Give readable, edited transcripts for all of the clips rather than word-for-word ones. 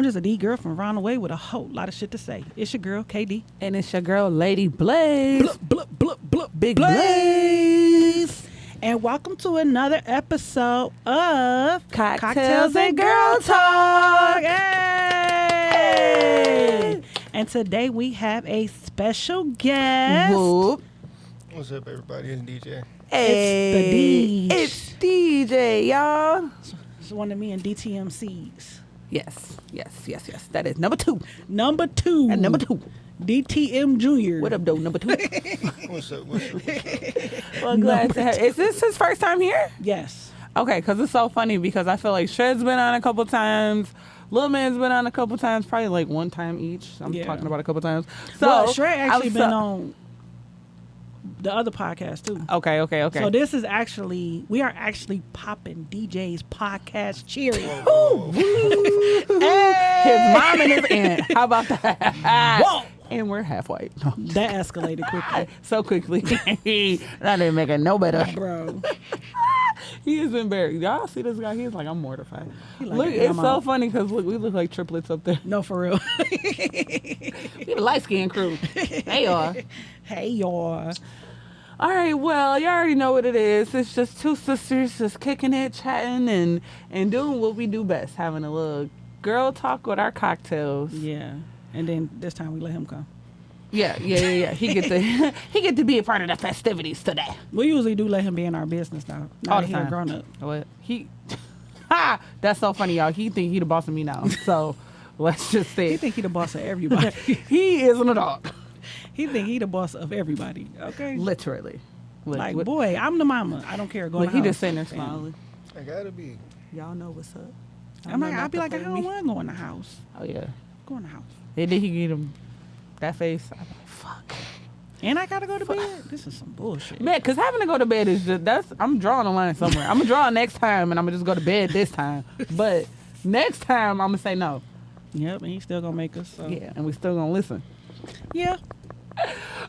I'm just a D girl from around the way with a whole lot of shit to say. It's your girl, KD. And it's your girl, Lady Blaze. Big Blaze. And welcome to another episode of Cocktails and Girl Talk. Hey! And today we have a special guest. Whoop. What's up, everybody? It's DJ. Hey, It's it's DJ, y'all. It's one of me and DTMCs. Yes. That is number two. Number two. And number two. DTM Jr. What up, though? Number two. What's up? Well, glad to have. Is this his first time here? Yes. Okay, because it's so funny because I feel like Shred's been on a couple times. Lil Man's been on a couple times, probably like one time each. I'm talking about a couple times. So well, Shred actually been on the other podcast too. Okay. So this is actually, we are actually popping DJ's podcast cherry. His mom and his aunt. How about that? Whoa. And we're half white. That escalated quickly. So quickly. That didn't make it no better. Bro. He is embarrassed. Y'all see this guy? He's like, I'm mortified. Like, Look, it's so funny because look, we look like triplets up there. No, for real. We the light skinned crew. They are. Hey, y'all. All right, well, you already know what it is. It's just two sisters just kicking it, chatting, and doing what we do best, having a little girl talk with our cocktails. Yeah. And then this time we let him come. Yeah. He get to be a part of the festivities today. We usually do let him be in our business now. All Now the that he a time. grown up. What? That's so funny, y'all. He think he the boss of me now. So let's just say He think he the boss of everybody. he is an adult. He think he the boss of everybody. Okay. Literally. Like, boy, I'm the mama. I don't care. Go in Look, the he house. just sitting there Damn. smiling. I gotta be. Y'all know what's up. I'm like, I'll be like, I don't want to go in the house. Oh yeah. Go in the house. And then he get him that face. I'm like, fuck. And I gotta go to bed. This is some bullshit. Man, because having to go to bed is just, I'm drawing a line somewhere. I'm going to draw next time, and I'm going to just go to bed this time. But next time, I'm going to say no. Yep, and he's still gonna make us. So. Yeah, and we still going to listen. Yeah.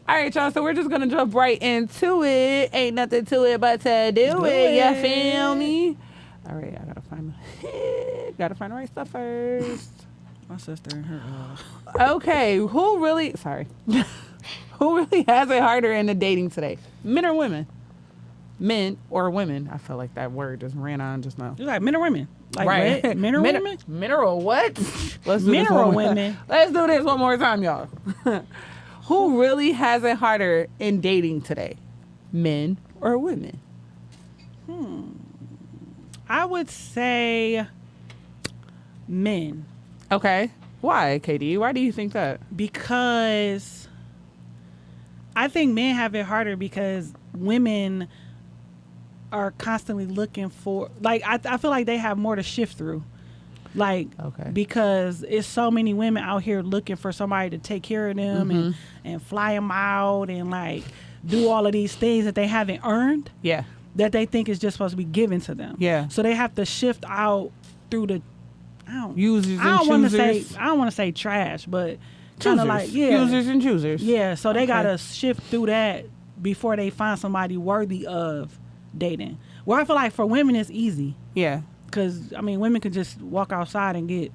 All right, y'all, so we're just going to jump right into it. Ain't nothing to it but to do it. You feel me? All right, I got to find the right stuff first. My sister and her. Okay, who really has it harder in the dating today? Men or women? Men or women? I feel like that word just ran on just now. You like men or women? Like Right. what? Men or women? Mineral what? Let's do Men this or one more women? time. Let's do this one more time, y'all. Who really has it harder in dating today? Men or women? I would say men. Okay. Why, KD? Why do you think that? Because I think men have it harder because women are constantly looking for, like, I feel like they have more to shift through. Like, Okay. because it's so many women out here looking for somebody to take care of them and fly them out and, like, do all of these things that they haven't earned, Yeah. that they think is just supposed to be given to them. Yeah. So they have to shift out through the, Users I don't and want to choosers. say, I don't want to say trash, but kind of like, yeah. Users and choosers. Yeah, so they Okay. gotta shift through that before they find somebody worthy of dating. Where I feel like for women it's easy, Yeah. cause I mean women can just walk outside and get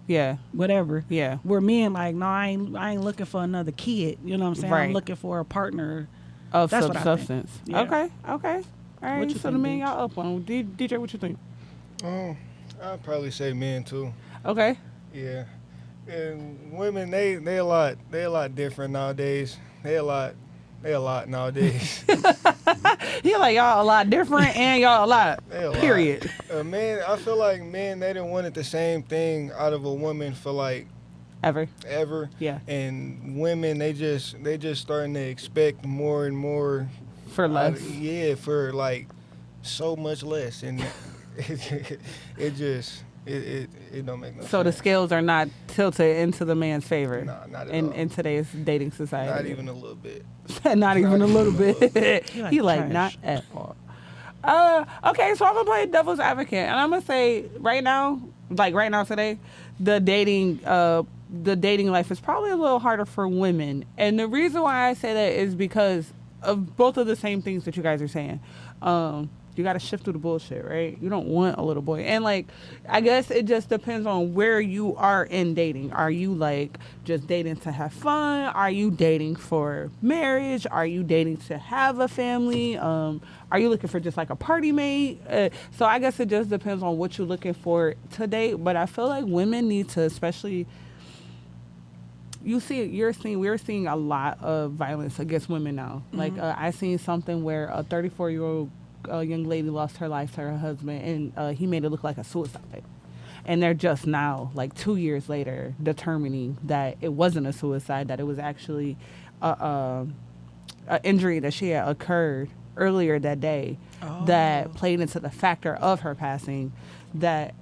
Yeah. whatever. Yeah. Where men like, no, I ain't looking for another kid. You know what I'm saying? Right. I'm looking for a partner. Of That's what I think. substance. Yeah. Okay. All right. What you So the think, man Beach? y'all up on. DJ, what you think? I'd probably say men too. Okay. Yeah. And women, they a lot different nowadays. They a lot nowadays. He like y'all a lot different and y'all a lot. They a lot. Period. Men, I feel like men, they didn't wanted the same thing out of a woman for like Ever. ever. Yeah. And women, they just starting to expect more and more. For less. Yeah, for like so much less, and it don't make no sense. So the scales are not tilted into the man's favor. Nah, not at in, all. in today's dating society. Not even a little bit. Not even a little bit. He like trash. not at all. Okay, so I'm gonna play devil's advocate, and I'm gonna say right now today, the dating life is probably a little harder for women, and the reason why I say that is because of both of the same things that you guys are saying. You got to shift through the bullshit, right? You don't want a little boy. And like, I guess it just depends on where you are in dating. Are you like just dating to have fun? Are you dating for marriage? Are you dating to have a family? Are you looking for just like a party mate? So I guess it just depends on what you're looking for to date. But I feel like women need to, especially, we're seeing a lot of violence against women now. Mm-hmm. Like I seen something where a 34-year-old young lady lost her life to her husband, and he made it look like a suicide. And they're just now, like 2 years later, determining that it wasn't a suicide, that it was actually a injury that she had occurred earlier that day that played into the factor of her passing. That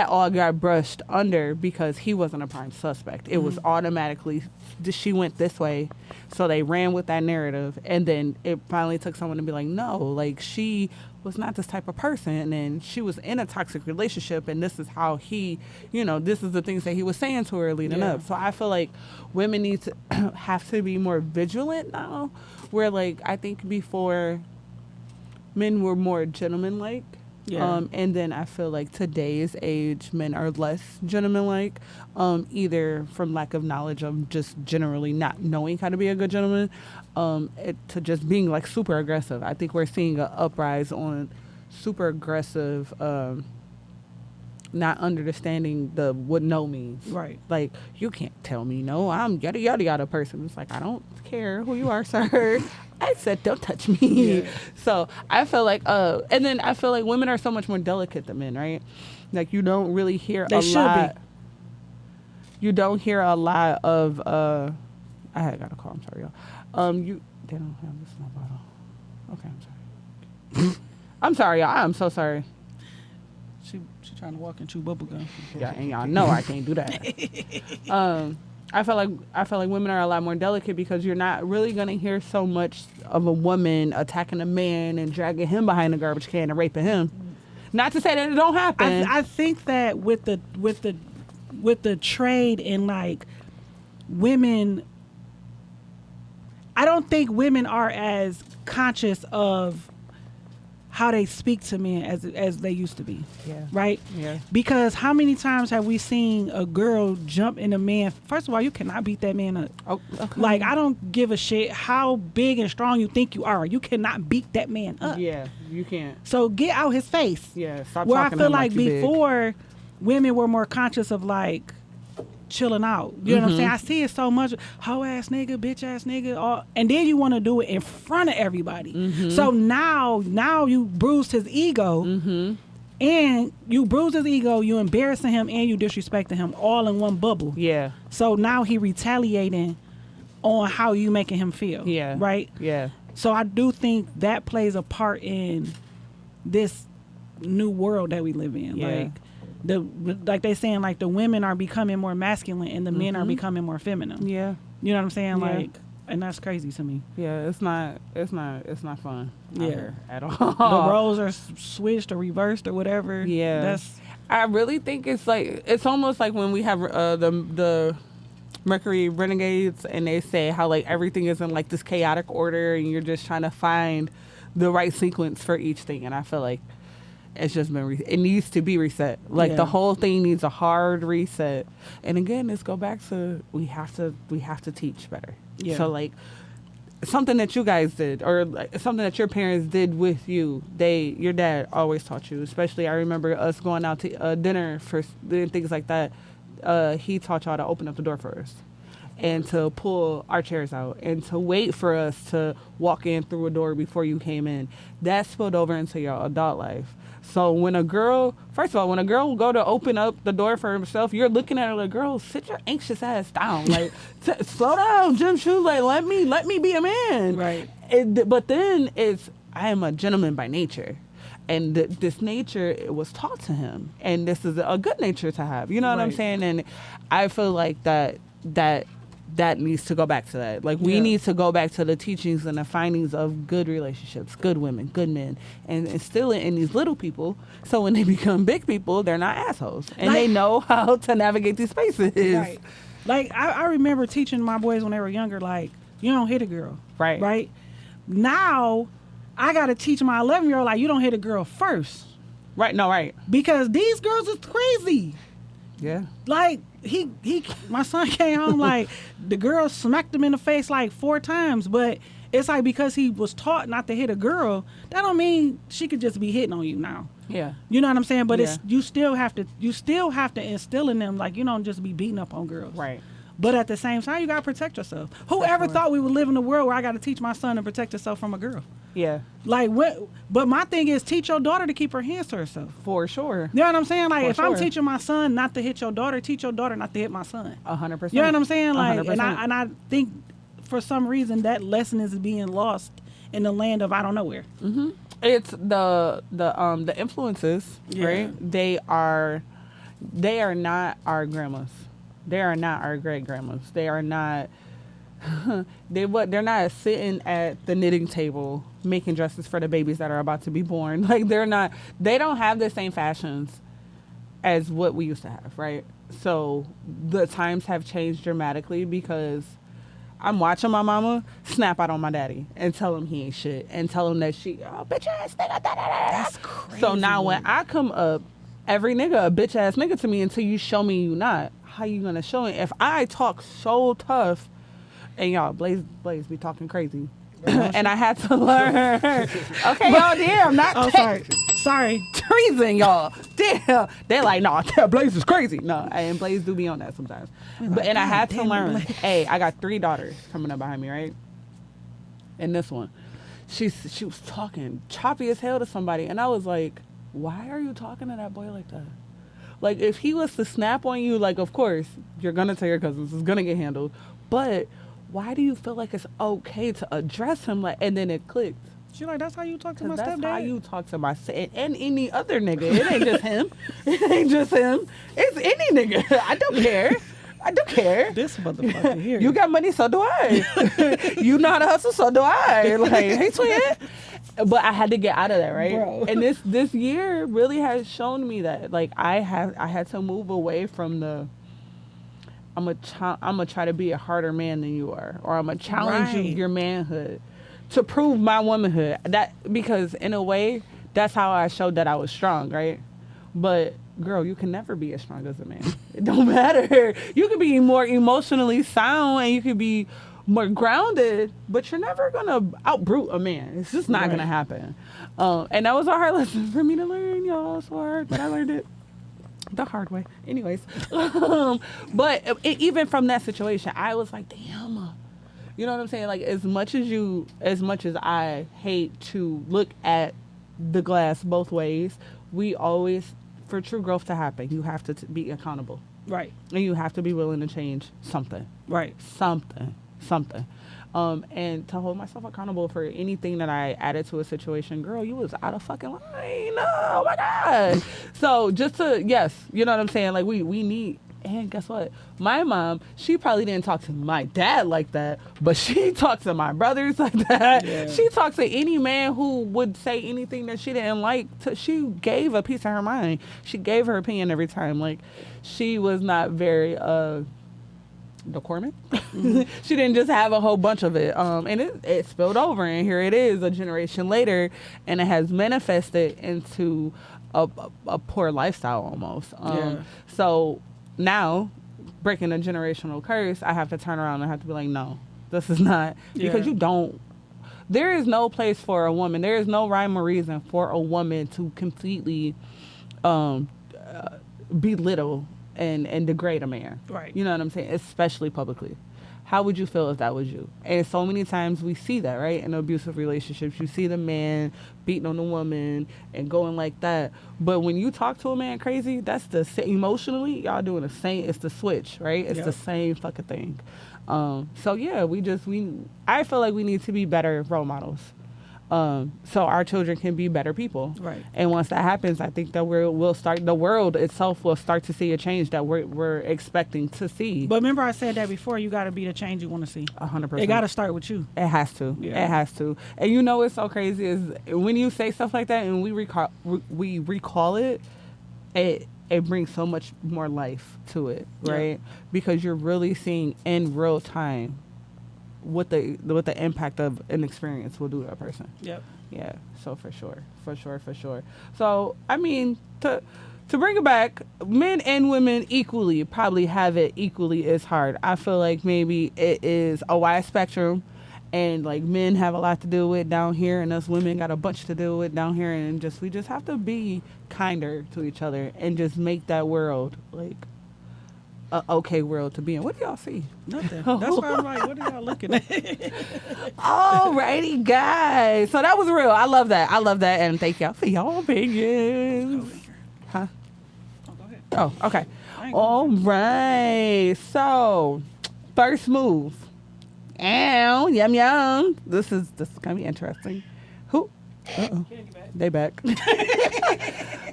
all got brushed under because he wasn't a prime suspect. It was automatically, she went this way, so they ran with that narrative, and then it finally took someone to be like, no, like, she was not this type of person, and she was in a toxic relationship, and this is how he, this is the things that he was saying to her leading up. So I feel like women need to have to be more vigilant now, where, like, I think before men were more gentleman-like. Yeah. And then I feel like today's age, men are less gentleman-like, either from lack of knowledge of just generally not knowing how to be a good gentleman, to just being like super aggressive. I think we're seeing an uprise on super aggressive, not understanding what no means. Right. Like, you can't tell me no. I'm yada yada yada person. It's like, I don't care who you are, sir. I said, don't touch me. Yeah. So I feel like, and then I feel like women are so much more delicate than men, right? Like, you don't really hear they a should lot. Be. You don't hear a lot of, I got a call. I'm sorry, y'all. They don't have this in my bottle. Okay, I'm sorry. I'm sorry, y'all. I'm so sorry. She trying to walk and chew bubble gum. Yeah, and y'all know I can't do that. I feel like women are a lot more delicate because you're not really gonna hear so much of a woman attacking a man and dragging him behind the garbage can and raping him. Not to say that it don't happen. I think that with the trade in like women, I don't think women are as conscious of how they speak to men as they used to be. Yeah. Right? Yeah. Because how many times have we seen a girl jump in a man? First of all, you cannot beat that man up. Oh, okay. Like, I don't give a shit how big and strong you think you are. You cannot beat that man up. Yeah, you can't. So get out his face. Yeah, stop Where I talking feel to him like you before, women were more conscious of like chilling out. You know what I'm saying? I see it so much. Hoe ass nigga, bitch ass nigga, and then you want to do it in front of everybody. So now you bruised his ego, and you bruised his ego. You embarrassing him and you disrespecting him all in one bubble. Yeah. So now he retaliating on how you making him feel. Yeah. Right. Yeah. So I do think that plays a part in this new world that we live in. Yeah. Like they saying, like the women are becoming more masculine and the men are becoming more feminine. Yeah. You know what I'm saying? Yeah. Like, and that's crazy to me. Yeah, it's not fun. Yeah. Here at all. The roles are switched or reversed or whatever. Yeah. I really think it's like, it's almost like when we have the Mercury Renegades and they say how like everything is in like this chaotic order and you're just trying to find the right sequence for each thing. And I feel like it's just been it needs to be reset. Like the whole thing needs a hard reset. And again, let's go back to we have to teach better. Yeah. So like something that you guys did or like something that your parents did with you, your dad always taught you. Especially I remember us going out to dinner for things like that. He taught y'all to open up the door for us and to pull our chairs out and to wait for us to walk in through a door before you came in. That spilled over into your adult life. So when a girl will go to open up the door for herself, you're looking at her like, girl, sit your anxious ass down. Like, slow down, Jim Shoe. Like, let me be a man. Right. But then I am a gentleman by nature. And this nature, it was taught to him. And this is a good nature to have. You know what I'm saying? And I feel like that needs to go back to that. Like, we need to go back to the teachings and the findings of good relationships, good women, good men, and instill it in these little people so when they become big people, they're not assholes. And they know how to navigate these spaces. Right. Like, I remember teaching my boys when they were younger, like, you don't hit a girl. Right. Right? Now, I got to teach my 11-year-old, like, you don't hit a girl first. Right. No. Right. Because these girls is crazy. Yeah. Like, my son came home, like, the girl smacked him in the face, like, 4 times. But it's like, because he was taught not to hit a girl, that don't mean she could just be hitting on you now. Yeah. You know what I'm saying? But Yeah. it's you still have to instill in them, like, you don't just be beating up on girls. Right. But at the same time, you got to protect yourself. Whoever thought we would live in a world where I got to teach my son to protect himself from a girl? Yeah. Like, what? But my thing is, teach your daughter to keep her hands to herself. For sure. You know what I'm saying? Like, For if I'm sure. teaching my son not to hit your daughter, teach your daughter not to hit my son. 100%. You know what I'm saying? Like, 100%. and I think for some reason that lesson is being lost in the land of I don't know where. Mm-hmm. It's the influences, Yeah. right? They are not our grandmas. They are not our great grandmas. They are not. They're not sitting at the knitting table making dresses for the babies that are about to be born. Like, they're not. They don't have the same fashions as what we used to have, right? So the times have changed dramatically because I'm watching my mama snap out on my daddy and tell him he ain't shit and tell him that bitch ass nigga. That's crazy. So now when I come up, every nigga a bitch ass nigga to me until you show me you not. How you gonna show it? If I talk so tough, and y'all, Blaze be talking crazy, and I had to learn. Okay, y'all, damn, not Oh, sorry. treason, y'all. Damn, they're like, nah, Blaze is crazy. No, and Blaze do be on that sometimes. But I had to learn. Hey, I got 3 daughters coming up behind me, right? And this one, she was talking choppy as hell to somebody, and I was like, why are you talking to that boy like that? Like, if he was to snap on you, like, of course, you're going to tell your cousins. It's going to get handled. But why do you feel like it's okay to address him? Like, and then it clicked. She like, that's how you talk to my That's stepdad? how you talk to my and any other nigga. It ain't just him. It ain't just him. It's any nigga. I don't care. I don't care. This motherfucker here. You got money, so do I. You know how to hustle, so do I. Like, hey, twin. But I had to get out of that, right? Bro. And this year really has shown me that, like, I had to move away from the I'm gonna try to be a harder man than you are, or I'm gonna challenge your manhood to prove my womanhood. That because in a way that's how I showed that I was strong, right? But girl, you can never be as strong as a man. It don't matter. You can be more emotionally sound and you can be more grounded, but you're never gonna outbrute a man. It's just not gonna happen. And that was a hard lesson for me to learn, y'all. It's hard, but I learned it the hard way. Anyways, but even from that situation, I was like, damn. You know what I'm saying? Like, as much as I hate to look at the glass both ways, we always, for true growth to happen, you have to be accountable. Right. And you have to be willing to change something. Right. Something. And to hold myself accountable for anything that I added to a situation. Girl, you was out of fucking line. Oh my God. So just to, yes, you know what I'm saying? Like, we need, and guess what? My mom, she probably didn't talk to my dad like that, but she talked to my brothers like that. Yeah. She talked to any man who would say anything that she didn't like. She gave a piece of her mind. She gave her opinion every time. Like, she was not very decorum. She didn't just have a whole bunch of it. And it spilled over, and here it is a generation later, and it has manifested into a poor lifestyle almost. So now, breaking a generational curse, I have to turn around and have to be like, no, this is not, because there is no place for a woman. There is no rhyme or reason for a woman to completely belittle and degrade a man. Right. You know what I'm saying? Especially publicly. How would you feel if that was you? And so many times we see that, right? In abusive relationships, you see the man beating on the woman and going like that. But when you talk to a man crazy, that's emotionally, y'all doing the same. It's the switch, right? It's the same fucking thing. So yeah, I feel like we need to be better role models. So our children can be better people. Right. And once that happens, I think that the world itself will start to see a change that we're expecting to see. But remember I said that before, you got to be the change you want to see. 100%. It got to start with you. It has to. Yeah. It has to. And you know what's so crazy is when you say stuff like that and we recall it, it brings so much more life to it, right? Yeah. Because you're really seeing in real time what the impact of an experience will do to a person. Yep. Yeah. So for sure. So I mean, to bring it back, men and women equally probably have it equally as hard. I feel like maybe it is a wide spectrum, and like men have a lot to deal with down here, and us women got a bunch to deal with down here, and we just have to be kinder to each other and just make that world like a okay world to be in. What do y'all see? Nothing. That's why I'm like, what are y'all looking at? Alrighty, guys. So that was real. I love that, and thank y'all for your opinions. Huh? Oh, go ahead. Oh, okay. I ain't All right. So, first move. Ow, yum. This is gonna be interesting. Who? Uh-oh. They back.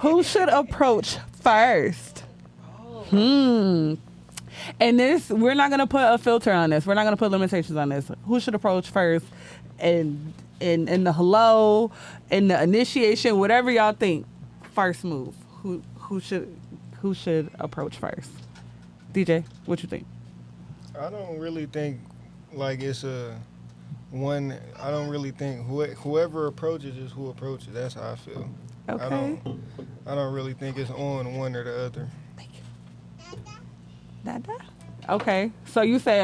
Who should approach first? And this, we're not gonna put a filter on this. We're not gonna put limitations on this. Who should approach first? And in the hello, in the initiation, whatever y'all think. First move. Who should approach first? DJ, what you think? I don't really think like it's a one. I don't really think whoever approaches is who approaches. That's how I feel. Okay. I don't really think it's on one or the other. Dada? Okay. So you say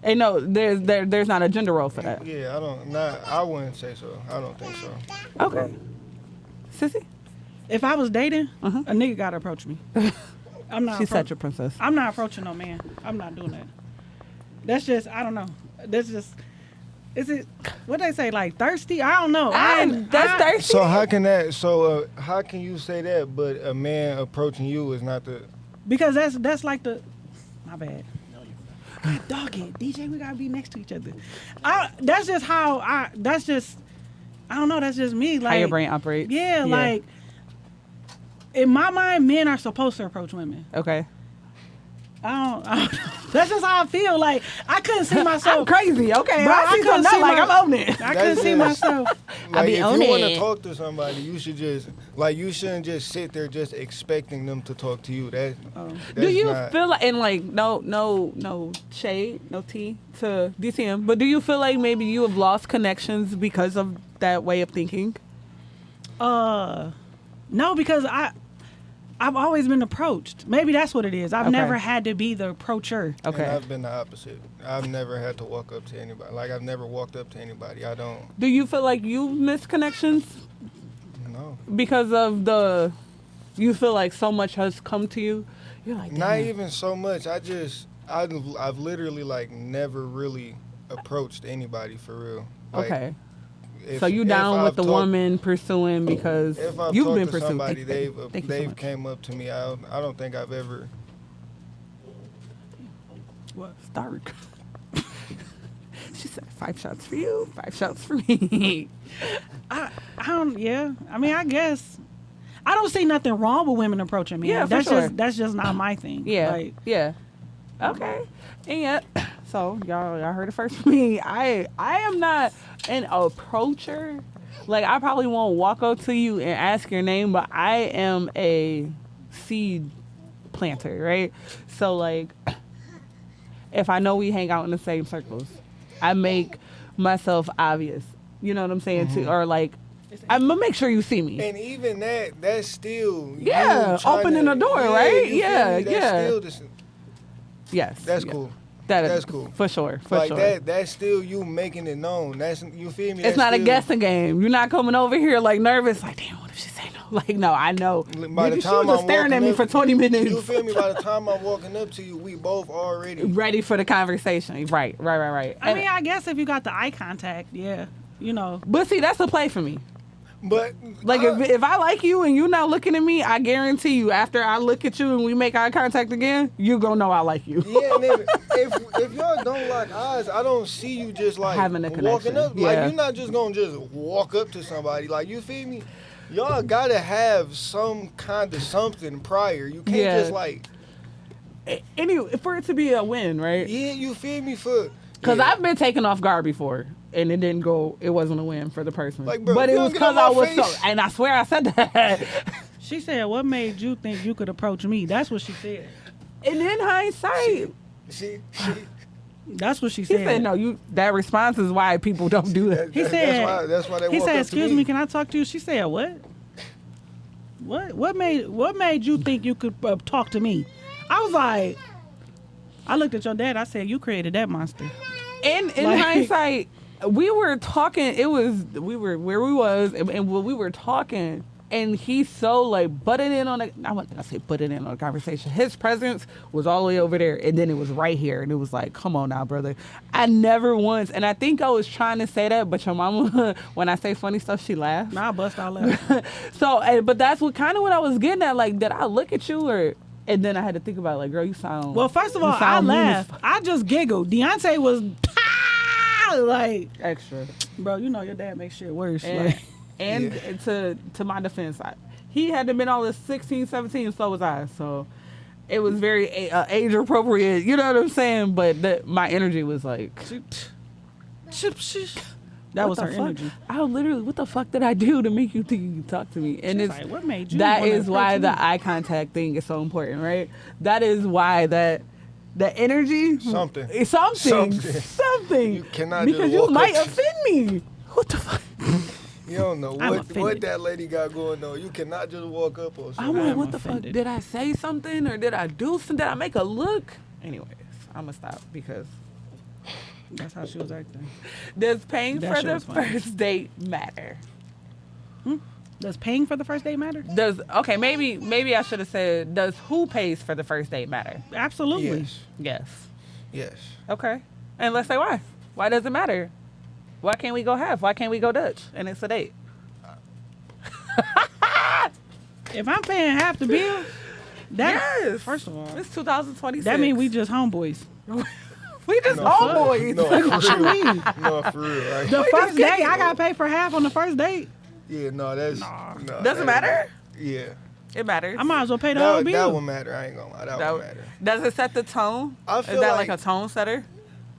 and no, there's not a gender role for that. Yeah, I wouldn't say so. I don't think so. Okay. Sissy? If I was dating, Uh-huh. a nigga gotta approach me. I'm not. She's such a princess. I'm not approaching no man. I'm not doing that. That's just, I don't know. That's just, is it, what they say, like thirsty? I don't know. That's thirsty. So how can you say that, but a man approaching you is not the? Because that's like the, my bad. God, dog it, DJ, we gotta be next to each other. That's just how I don't know. That's just me. Like How your brain operates. Yeah, like in my mind, men are supposed to approach women. Okay. I don't know. That's just how I feel. Like I couldn't see myself. I'm crazy. Okay. Bro, I see couldn't something see like I'm owning it. I couldn't see myself. Like be if on you want it. to talk to somebody, you should just you shouldn't just sit there just expecting them to talk to you. That's Do you not, feel like, and like no shade, no tea to DCM, but do you feel like maybe you have lost connections because of that way of thinking? No, because I've always been approached. Maybe that's what it is. I've Okay. never had to be the approacher. Okay. And I've been the opposite. I've never had to walk up to anybody. Like I've never walked up to anybody. I don't. Do you feel like you missed connections No. because of you feel like so much has come to you? You're like, Not damn. even so much. I've literally like never really approached anybody for real. Like, Okay. if- So you if down with I've the talked- woman pursuing because If I've you've talked been to pursued. somebody, Thank you so they've much. came up to me. I don't think I've ever. What? It's dark. She said 5 shots for you, 5 shots for me. I don't. Yeah. I mean, I guess I don't see nothing wrong with women approaching me. Yeah, for that's sure. that's just not my thing. Yeah. Like, Yeah. Okay. And yeah, so y'all heard it first from me. I am not an approacher. Like I probably won't walk up to you and ask your name, but I am a seed planter, right? So like if I know we hang out in the same circles, I make myself obvious. You know what I'm saying? Mm-hmm. Or like I'm gonna make sure you see me. And even that's still Yeah, you trying opening to- the door, yeah, right? you feel Yeah, me? That's yeah. Still the, Yes. that's yeah. cool. That's cool. For sure. For Like sure. that's still you making it known. That's you feel me? It's That's not a still- guessing game. You're not coming over here like nervous, like, damn, what if she say no? Like, no, I know. By the Nigga, she time was just I'm staring at walking me up- for 20 minutes. You feel me? By the time I'm walking up to you, we both already. Ready for the conversation. Right. I mean, I guess if you got the eye contact, yeah, you know. But see, that's a play for me. But Like, if I like you and you're not looking at me, I guarantee you, after I look at you and we make eye contact again, you gonna know I like you. yeah, and then if y'all don't lock eyes, I don't see you just like Having a walking connection, up. yeah. Like you're not just gonna just walk up to somebody. Like you feel me? Y'all gotta have some kind of something prior. You can't Yeah. just like Anyway, for it to be a win, right? yeah. You feel me? For Because yeah. I've been taken off guard before, and it didn't go. It wasn't a win for the person. Like, bro, but if it you was don't get because on I my was face- so. And I swear I said that. She said, "What made you think you could approach me?" That's what she said. And in hindsight, she That's what she He said. said, no, that response is why people don't do that. He said, that's why they he walk said, up excuse to me, can I talk to you? She said, what? What made you think you could talk to me? I was like, I looked at your dad. I said, you created that monster. In Like- hindsight, we were talking. We were where we was, and when we were talking, and he's so like butted in on the. I wasn't gonna say butted in on the conversation. His presence was all the way over there, and then it was right here, and it was like, come on now, brother. I never once, and I think I was trying to say that, but your mama, when I say funny stuff, she laughs. Nah, I bust all that. So, but that's what I was getting at. Like, did I look at you or? And then I had to think about it, like, girl, you sound. Well, first of you all, I sound mean as laughed. I just giggled. Deontay was like, extra. bro, you know your dad makes shit worse. And, Like, and to my defense, he had to been all this 16, 17, so was I. So it was very age appropriate. You know what I'm saying? But my energy was like. that what was the her fuck? energy. I literally, what the fuck did I do to make you think you could talk to me? And She's it's like, what made you that wanna is why approach me? the eye contact thing is so important, right? That is why the energy Something. is something. You cannot because just you walk might up to- offend me. What the fuck? You don't know I'm what offended. that lady got going on. You cannot just walk up on I'm something. like, I'm what the offended. fuck? Did I say something or did I do something? Did I make a look? Anyways, I'm gonna stop because That's how she was acting. does paying That for shit the was funny. first date matter? Does paying for the first date matter? Maybe I should have said, does who pays for the first date matter? Absolutely. Yes. Yes. Yes. Okay. And let's say why. Why does it matter? Why can't we go half? Why can't we go Dutch? And it's a date. If I'm paying half the bill, that Yes. first of all, It's 2026. that means we just homeboys. we just No, homeboys. No, What you for real. mean? No, for real. Right? The We first just date, kicking. I gotta pay for half on the first date. Yeah, no, that's. Nah. No, Does it that- matter? Yeah. It matters. I might as well pay the whole That bill. would matter. I ain't gonna lie. That That- would matter. Does it set the tone? I Is feel that like, like a tone setter?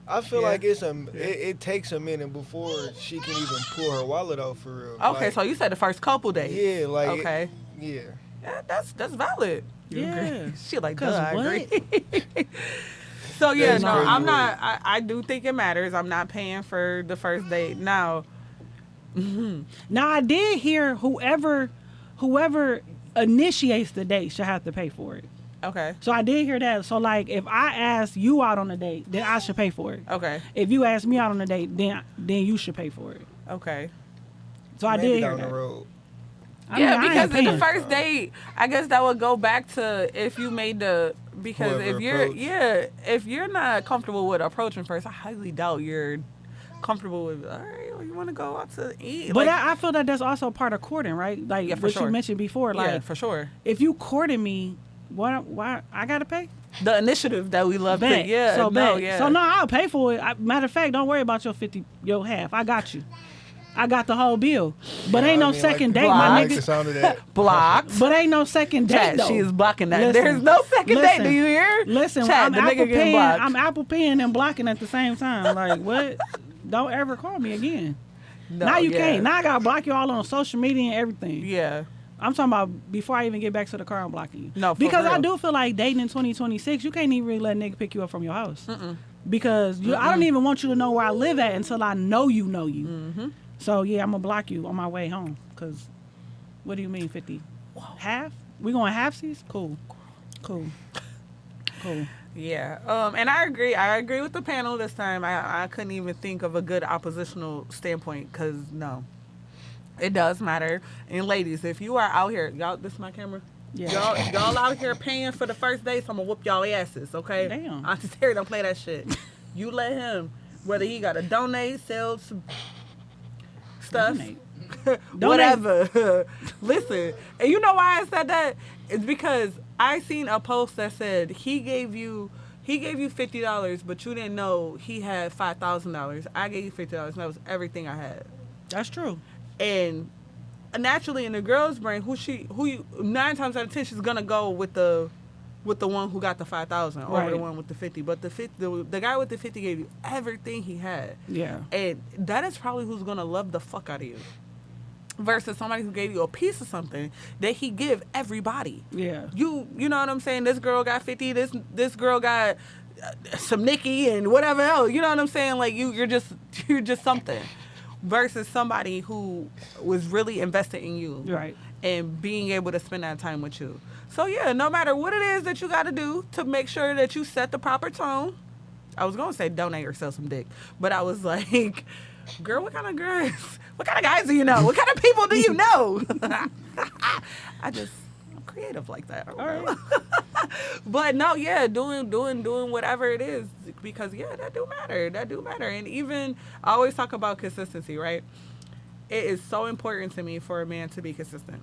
I feel Yeah. like it takes a minute before she can even pull her wallet out for real. Okay, Like, so you said the first couple days. yeah, like Okay. yeah. Yeah, that's valid. You Yeah. agree? She like, 'Cause duh, I what? agree. So yeah, That's no, crazy I'm work. not. I do think it matters. I'm not paying for the first date now. Now I did hear whoever initiates the date should have to pay for it. Okay. So I did hear that. So like, if I ask you out on a date, then I should pay for it. Okay. If you ask me out on a date, then you should pay for it. Okay. So I Maybe did hear down the that. road. I mean, Yeah, I ain't because in the paying. first date, I guess that would go back to if you made the because Whoever if you're approached. if you're not comfortable with approaching first, I highly doubt you're comfortable with. All right, well, you want to go out to eat, But like, I feel that that's also part of courting, right? Like Yeah, for what sure. you mentioned before. yeah, Like for sure. if you courting me, why I gotta pay? The initiative that we love Bet. to, yeah, So no, bet. yeah. So no, I'll pay for it. Matter of fact, don't worry about your half. I got you. I got the whole bill. But ain't I no mean, second like, date, I my like the nigga. sound of that. blocked. But ain't no second date Chat, though. she is blocking that. Listen, There's no second date. listen, Do you hear? Listen, Chat, I'm the Apple nigga getting paying. blocked. I'm Apple paying and blocking at the same time. Like what? Don't ever call me again. No, now you yeah. can't. Now I gotta block you all on social media and everything. Yeah. I'm talking about before I even get back to the car, I'm blocking you. No, for because I real. do feel like dating in 2026, you can't even really let a nigga pick you up from your house. Because I don't even want you to know where I live at until I know you know you. Mm-hmm. So yeah, I'm gonna block you on my way home. Cause what do you mean 50? Half? We going halfsies? Cool. Yeah. And I agree. I agree with the panel this time. I couldn't even think of a good oppositional standpoint because no, it does matter. And ladies, if you are out here, y'all, this is my camera. Yeah. Y'all out here paying for the first date, so I'm gonna whoop y'all asses, okay? Damn. Auntie Terry don't play that shit. You let him, whether he gotta donate, sell some stuff, Donate. whatever. Listen, and you know why I said that? It's because I seen a post that said he gave you $50, but you didn't know he had $5,000. I gave you $50, and that was everything I had. That's true. And naturally, in the girl's brain, who you 9 times out of 10, she's gonna go with the one who got the 5,000 over Right. the one with the 50. But the guy with the 50 gave you everything he had. Yeah. And that is probably who's gonna love the fuck out of you. Versus somebody who gave you a piece of something that he give everybody. Yeah. You know what I'm saying? This girl got 50. This girl got some Nicki and whatever else. You know what I'm saying? Like you're just something. Versus somebody who was really invested in you. Right. And being able to spend that time with you. So yeah, no matter what it is that you got to do to make sure that you set the proper tone. I was going to say donate or sell some dick. But I was like, girl, what kind of guys do you know? What kind of people do you know? I'm creative like that. All right. But no, yeah, doing whatever it is, because yeah, that do matter. And even I always talk about consistency, right? It is so important to me for a man to be consistent,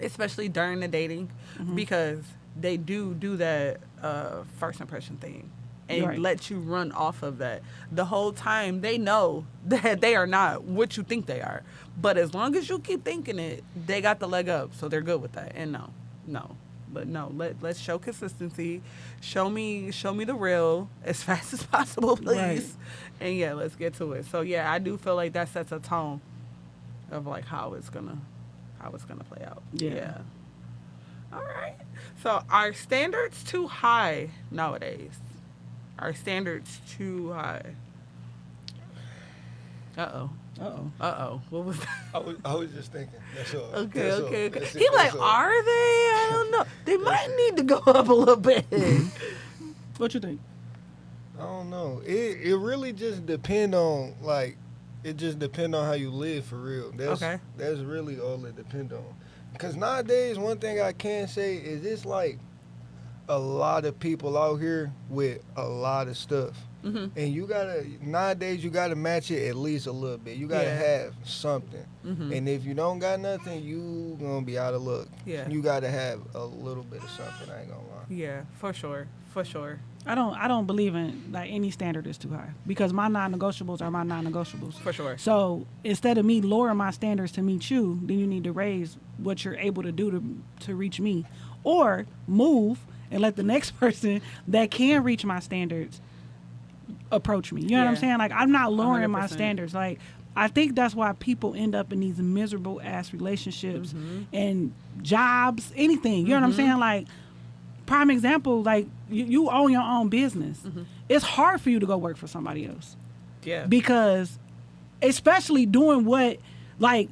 especially during the dating, because they do that first impression thing and let you run off of that. The whole time they know that they are not what you think they are, but as long as you keep thinking it, they got the leg up, so they're good with that. And let's show consistency. Show me the real as fast as possible, please. Right. And yeah, let's get to it. So yeah, I do feel like that sets a tone of like how it's gonna play out. Yeah. All right. So are standards too high nowadays? Are standards too high? Uh-oh. What was that? I was just thinking. That's all. Okay. He like, are they? I don't know. They might need to go up a little bit. What you think? I don't know. It really just depend on how you live for real. That's really all it depends on. Because nowadays, one thing I can say is it's like a lot of people out here with a lot of stuff. And nowadays you gotta match it at least a little bit. You gotta have something. And if you don't got nothing, you gonna be out of luck. Yeah. You gotta have a little bit of something, I ain't gonna lie. Yeah, for sure. I don't believe in like any standard is too high, because my non-negotiables are my non-negotiables. For sure. So instead of me lowering my standards to meet you, then you need to raise what you're able to do to reach me, or move and let the next person that can reach my standards approach me. You know what I'm saying? Like, I'm not lowering 100%. My standards. Like, I think that's why people end up in these miserable ass relationships and jobs, anything. You know what I'm saying? Like, prime example, like you own your own business. It's hard for you to go work for somebody else. Yeah. Because especially doing what, like,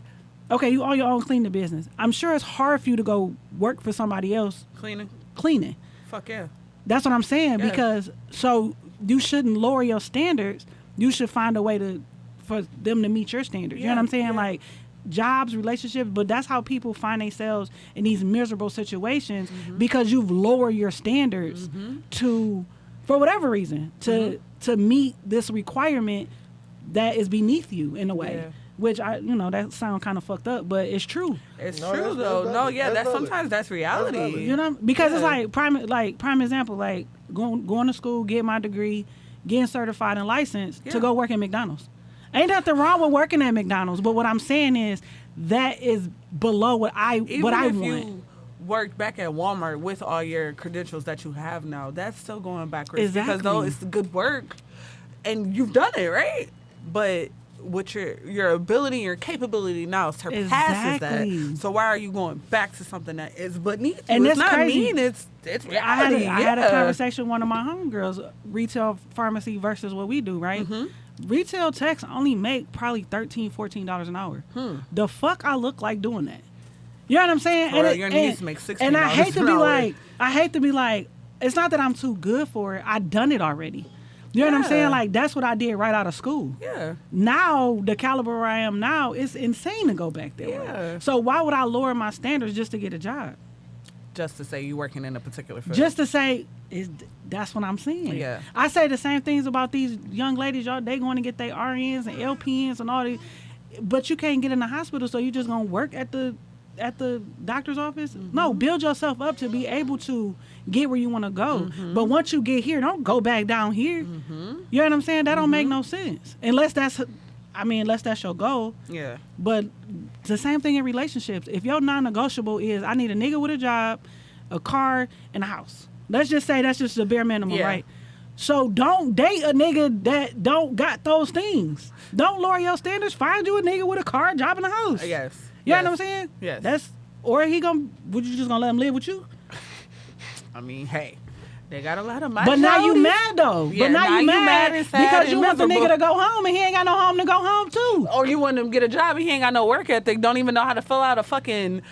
okay, you own your own cleaning business. I'm sure it's hard for you to go work for somebody else. Cleaning. Fuck yeah. That's what I'm saying. Yeah. Because so you shouldn't lower your standards. You should find a way for them to meet your standards. You know what I'm saying? Yeah. Like jobs, relationships, but that's how people find themselves in these miserable situations because you've lowered your standards for whatever reason, to meet this requirement that is beneath you in a way. Yeah. Which that sounds kind of fucked up, but it's true. It's true though. Sometimes that's reality. You know, because it's like prime example, like going to school, get my degree, getting certified and licensed to go work at McDonald's. Ain't nothing wrong with working at McDonald's, but what I'm saying is that is below what I want. Even if you worked back at Walmart with all your credentials that you have now, that's still going backwards. Exactly. Because though it's good work, and you've done it right, but with your ability, your capability now surpasses that. So why are you going back to something that is beneath you? And it's not crazy. Mean. It's reality. I had a conversation with one of my homegirls, retail pharmacy versus what we do, right? Retail techs only make probably $13, $14 an hour. The fuck I look like doing that? You know what I'm saying? Your needs make $16 and I hate to be like, it's not that I'm too good for it. I done it already. You know what I'm saying? Like, that's what I did right out of school. Yeah. Now, the caliber where I am now, it's insane to go back there. Yeah. So why would I lower my standards just to get a job? Just to say you're working in a particular field. Just to say, that's what I'm saying. Yeah. I say the same things about these young ladies, y'all. They going to get their RNs and LPNs and all these, but you can't get in the hospital, so you just going to work at the doctor's office? No, build yourself up to be able to get where you want to go. But once you get here, don't go back down here. You know what I'm saying? That don't make no sense. Unless that's your goal. Yeah. But it's the same thing in relationships. If your non-negotiable is, I need a nigga with a job, a car, and a house. Let's just say that's just the bare minimum, right? So don't date a nigga that don't got those things. Don't lower your standards. Find you a nigga with a car, job, and a house. Yes. You know what I'm saying? Yes. Would you just gonna let him live with you? I mean, hey, They got a lot of But now you mad though. Yeah, but now you mad and sad because you and want the miserable. nigga to go home and he ain't got no home to go home to. Or you want him to get a job and he ain't got no work ethic, don't even know how to fill out a fucking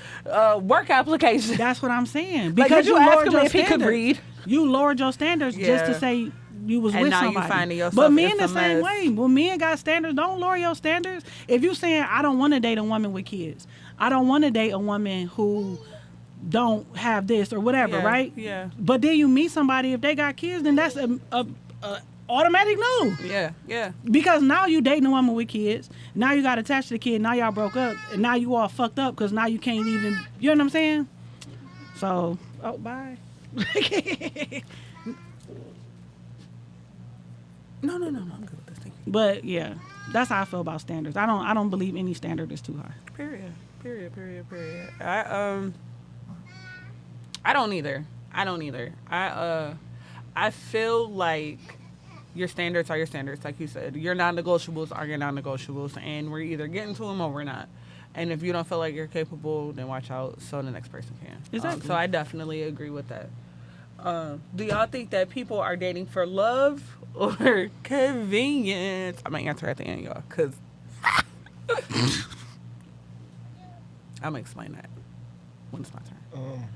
work application. That's what I'm saying. Like, Because did you you ask lowered him your if he could standards. read? You lowered your standards just to Yeah. say you was And with now you somebody. finding yourself but in men the some same mess. way. When men got standards, don't lower your standards. If you saying I don't want to date a woman with kids, I don't want to date a woman who don't have this or whatever, Yeah, right? yeah. But then you meet somebody, if they got kids, then that's a automatic no. Yeah, yeah. Because now you dating a woman with kids. Now you got attached to the kid. Now y'all broke up, and now you all fucked up because now you can't even. You know what I'm saying? So, bye. No, I'm good with this thing. But yeah, that's how I feel about standards. I don't believe any standard is too high. Period. I don't either. I feel like your standards are your standards, like you said. Your non-negotiables are your non-negotiables, and we're either getting to them or we're not. And if you don't feel like you're capable, then watch out so the next person can. Exactly. So I definitely agree with that. Do y'all think that people are dating for love or convenience? I'm going to answer at the end, y'all, because I'm going to explain that when it's my turn.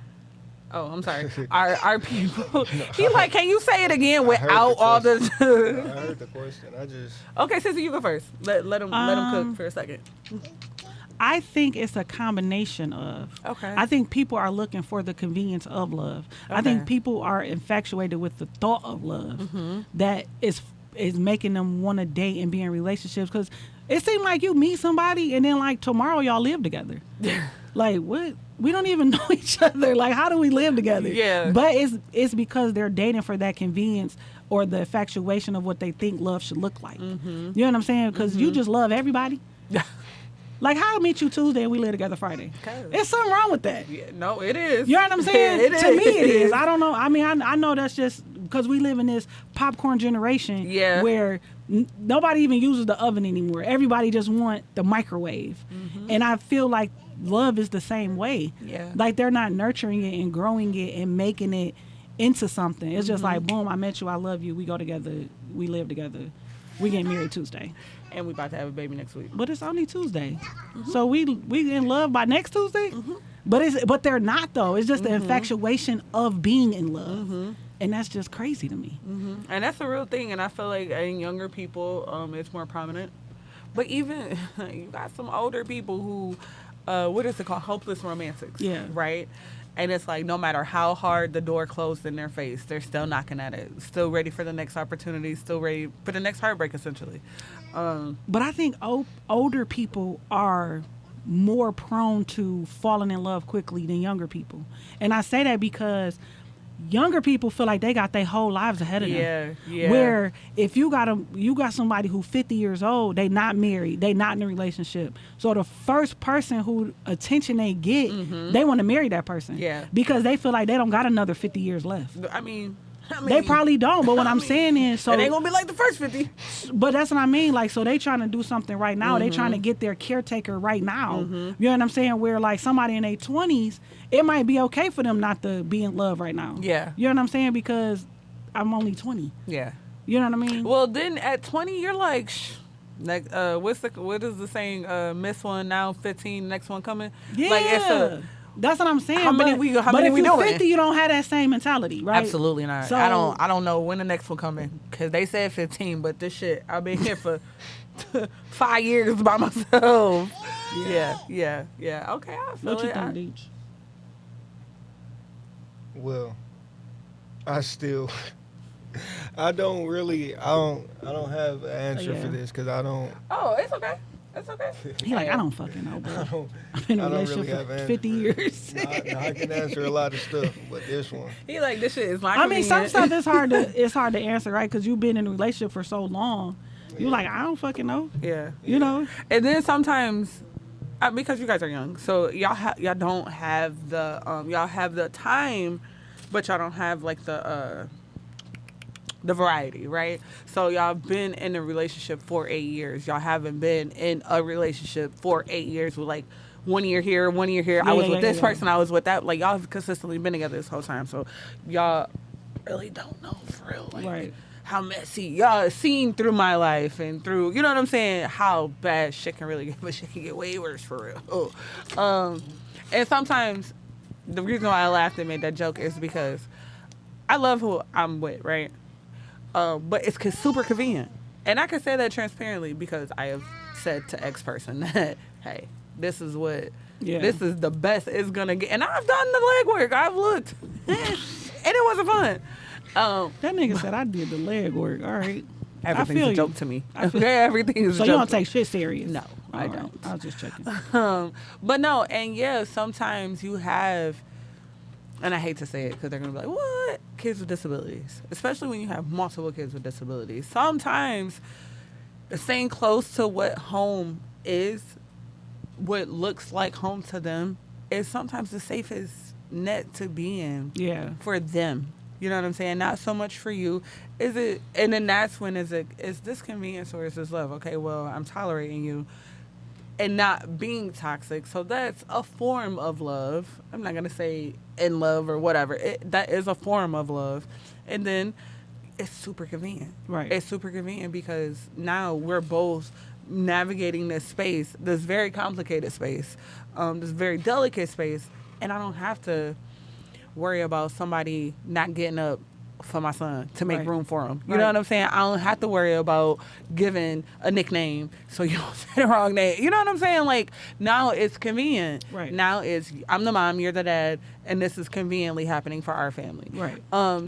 Oh, I'm sorry. Are people... He like, can you say it again without all the... I heard the question. I just... Okay, Sissy, you go first. Let him cook for a second. I think it's a combination of. Okay. I think people are looking for the convenience of love. I think people are infatuated with the thought of love that is making them want to date and be in relationships. Because it seems like you meet somebody and then like tomorrow y'all live together. Like what? We don't even know each other. Like how do we live together? Yeah. But it's because they're dating for that convenience or the infatuation of what they think love should look like. You know what I'm saying? Because you just love everybody. Like, how I meet you Tuesday and we live together Friday? Okay. There's something wrong with that. Yeah, no, it is. You know what I'm saying? It To me, it is. is. I don't know. I mean, I know that's just because we live in this popcorn generation where nobody even uses the oven anymore. Everybody just want the microwave. And I feel like love is the same way. Yeah. Like, they're not nurturing it and growing it and making it into something. It's just like, boom, I met you, I love you, we go together, we live together, we get married Tuesday. And we about to have a baby next week. But it's only Tuesday. So we in love by next Tuesday? But they're not though. It's just the infatuation of being in love. And that's just crazy to me. And that's a real thing. And I feel like in younger people, it's more prominent. But even you got some older people who, what is it called? Hopeless romantics. Yeah. Right? And it's like no matter how hard the door closed in their face, they're still knocking at it. Still ready for the next opportunity. Still ready for the next heartbreak, essentially. But I think older people are more prone to falling in love quickly than younger people. And I say that because younger people feel like they got their whole lives ahead of them. Yeah. Where if you got somebody who 50 years old, they not married, they not in a relationship. So the first person who attention they get, they want to marry that person. Yeah. Because they feel like they don't got another 50 years left. I mean, They probably don't, but what I'm saying is, so it ain't gonna be like the first 50. But that's what I mean. Like, so they trying to do something right now. They trying to get their caretaker right now. You know what I'm saying? Where like somebody in their 20s, it might be okay for them not to be in love right now. Yeah. You know what I'm saying? Because I'm only 20. Yeah. You know what I mean? Well, then at 20, you're like, like, what is the saying? Miss one now, 15, next one coming. Yeah. Like it's that's what I'm saying. How many but, we- how but many if we you're doing? 50, you don't have that same mentality, right? Absolutely not. So- I don't know when the next one coming because they said 15, but this shit I've been here for 5 years by myself. Yeah. Okay, I feel What you it. think, Deej? Well, I still, I don't have an answer Yeah. for this because I don't. Oh, it's okay. It's okay. He like, I don't fucking know, bro. I don't. I've been in a I don't relationship really have for an 50 answer. years. I can answer a lot of stuff, but this one. He like this shit is not. I mean, some convenient. stuff it's hard to answer, right? Because you've been in a relationship for so long. You're like, I don't fucking know. Yeah. You know? And then sometimes, because you guys are young, so y'all don't have the y'all have the time, but y'all don't have like the variety, right? So y'all been in a relationship for 8 years. Y'all haven't been in a relationship for 8 years with like 1 year here, 1 year here. I was with this person, I was with that. Like y'all have consistently been together this whole time. So y'all really don't know for real. Like, right. how messy y'all seen through my life and through, you know what I'm saying, how bad shit can really get, but shit can get way worse for real. And sometimes the reason why I laughed and made that joke is because I love who I'm with, right? But it's super convenient. And I can say that transparently because I have said to X person that, hey, this is this is the best it's gonna get. And I've done the legwork. I've looked. And it wasn't fun. That nigga said I did the leg work. All right. Everything's a joke to me. Everything is a joke. So you don't take shit serious? No, I don't. I was just checking. But no, and yeah, sometimes you have, and I hate to say it because they're going to be like, what? Kids with disabilities. Especially when you have multiple kids with disabilities. Sometimes staying close to what home is, what looks like home to them, is sometimes the safest net to be in for them. You know what I'm saying? Not so much for you. Is it? And then that's when is this convenience or is this love? Okay, well, I'm tolerating you and not being toxic. So that's a form of love. I'm not going to say in love or whatever. That is a form of love. And then it's super convenient. Right. It's super convenient because now we're both navigating this space, this very complicated space, this very delicate space, and I don't have to worry about somebody not getting up for my son to make room for him. You know what I'm saying? I don't have to worry about giving a nickname so you don't say the wrong name. You know what I'm saying? Like, now it's convenient. Right. Now it's, I'm the mom, you're the dad, and this is conveniently happening for our family. Right.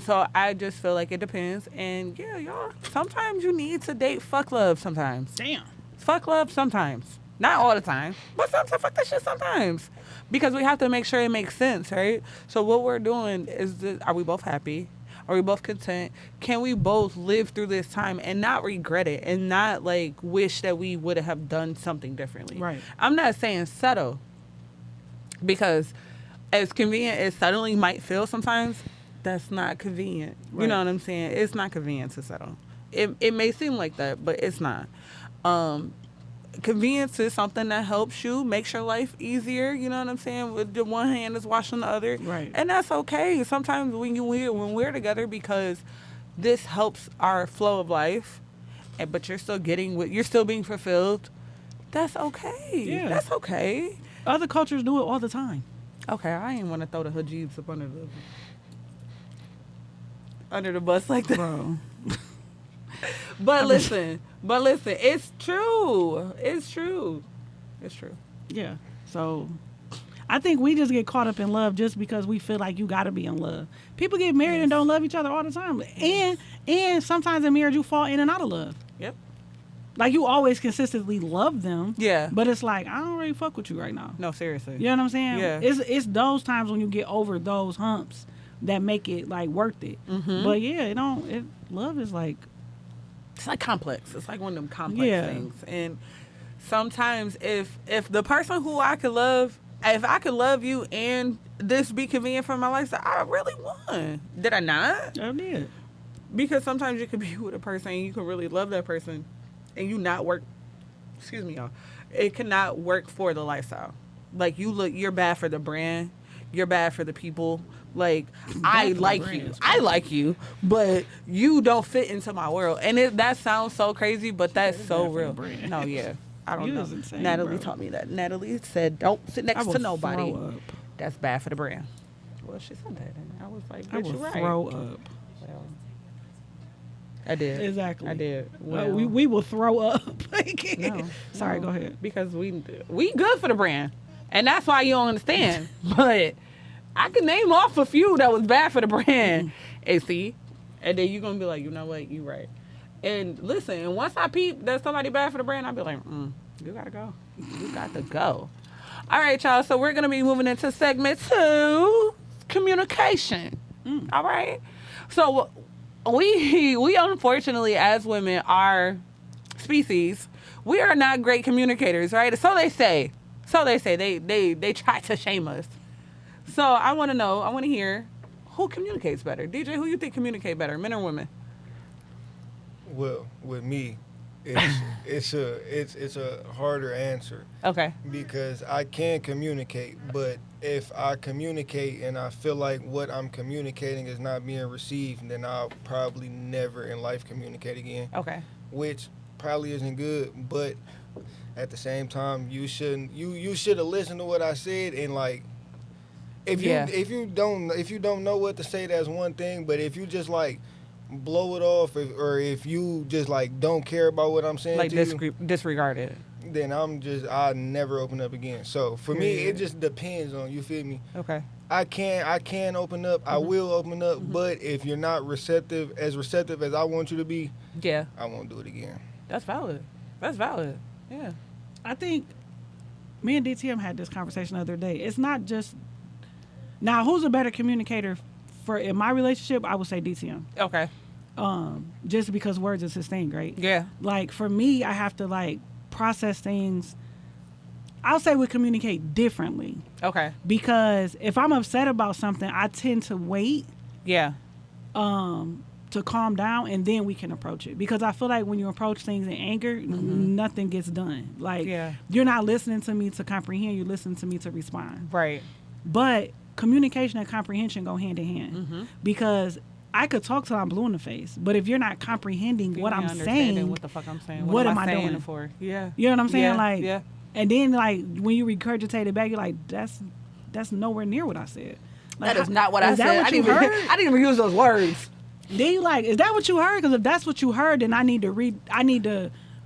So I just feel like it depends. And yeah, y'all, sometimes you need to date fuck love sometimes. Damn. Fuck love sometimes. Not all the time, but sometimes fuck that shit sometimes. Because we have to make sure it makes sense, right? So what we're doing is, are we both happy? Are we both content? Can we both live through this time and not regret it and not, like, wish that we would have done something differently? Right. I'm not saying settle. Because as convenient as settling might feel sometimes, that's not convenient. Right. You know what I'm saying? It's not convenient to settle. It may seem like that, but it's not. Convenience is something that helps you, makes your life easier. You know what I'm saying? With the one hand is washing the other, right? And that's okay. Sometimes when we're together, because this helps our flow of life, but you're still you're still being fulfilled. That's okay. Yeah, that's okay. Other cultures do it all the time. Okay, I ain't want to throw the hijabs up under the bus like that, bro. But listen, it's true. It's true. Yeah. So I think we just get caught up in love just because we feel like you got to be in love. People get married and don't love each other all the time. And sometimes in marriage you fall in and out of love. Yep. Like, you always consistently love them. Yeah. But it's like, I don't really fuck with you right now. No, seriously. You know what I'm saying? Yeah. It's those times when you get over those humps that make it, like, worth it. Mm-hmm. But yeah, love is like, it's like complex. It's like one of them complex things. And sometimes if the person who I could love, if I could love you and this be convenient for my lifestyle, I really won. Did I not? I did. Because sometimes you could be with a person and you can really love that person and you not work, excuse me, y'all. It cannot work for the lifestyle. Like, you're bad for the brand. You're bad for the people. Like, I like you, but you don't fit into my world. And that sounds so crazy, but that's so real. No, yeah. I don't know. Insane, Natalie taught me that. Natalie said, don't sit next to nobody. That's bad for the brand. Well, she said that, and I was like, bitch, you're right. Throw up. Well, I did. Exactly. I did. Well, we will throw up. No, sorry, go ahead. Because we good for the brand. And that's why you don't understand. But I can name off a few that was bad for the brand. And see, and then you're going to be like, you know what, you right. And listen, and once I peep that somebody bad for the brand, I'll be like, you got to go. You got to go. All right, y'all. So we're going to be moving into segment 2, communication. All right. So we unfortunately, as women, our species, we are not great communicators, right? So they say. They try to shame us. So I want to hear, who communicates better? DJ, who you think communicate better, men or women? Well, with me, it's a harder answer. Okay. Because I can communicate, but if I communicate and I feel like what I'm communicating is not being received, then I'll probably never in life communicate again. Okay. Which probably isn't good, but at the same time, you shouldn't. You should have listened to what I said and like. If you don't know what to say, that's one thing. But if you just like blow it off, or if you just like don't care about what I'm saying, like to disregard it, then I'll never open up again. So for me, it just depends on, you feel me? Okay. I can open up. I will open up. But if you're not receptive as I want you to be, yeah, I won't do it again. That's valid. Yeah. I think me and DTM had this conversation the other day. It's not just now who's a better communicator for in my relationship. I would say DTM. Okay. Just because words is his thing, right? Yeah. Like for me, I have to like process things. I'll say we communicate differently. Okay. Because if I'm upset about something, I tend to wait. Yeah. To calm down, and then we can approach it. Because I feel like when you approach things in anger, nothing gets done. Like you're not listening to me to comprehend, you're listening to me to respond. Right. But communication and comprehension go hand in hand. Because I could talk till I'm blue in the face, but if you're not comprehending what I'm saying, what the fuck I'm saying, what am I saying doing for? Yeah. You know what I'm saying? Yeah. Like, yeah. And then like when you regurgitate it back, you're like, that's nowhere near what I said. Like, that is not what I said. What I didn't even use those words. Then you like, is that what you heard? Because if that's what you heard, then I need to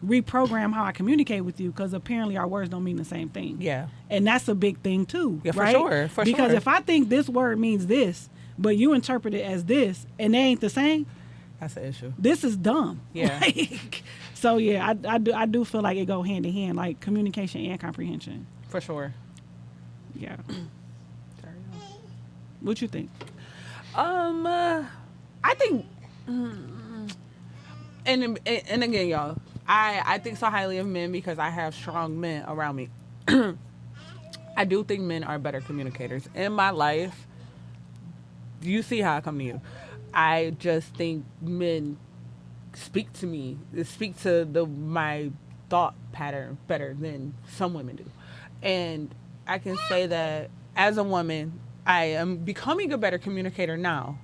reprogram how I communicate with you, because apparently our words don't mean the same thing. Yeah. And that's a big thing too. Yeah, for right? sure. Because if I think this word means this, but you interpret it as this, and they ain't the same, that's the issue. This is dumb. Yeah. So yeah, I do feel like it go hand in hand, like communication and comprehension. For sure. Yeah. What you think? I think, and again, y'all, I think so highly of men because I have strong men around me. I do think men are better communicators. In my life, you see how I come to you. I just think men speak to me, speak to my thought pattern better than some women do. And I can say that as a woman, I am becoming a better communicator now.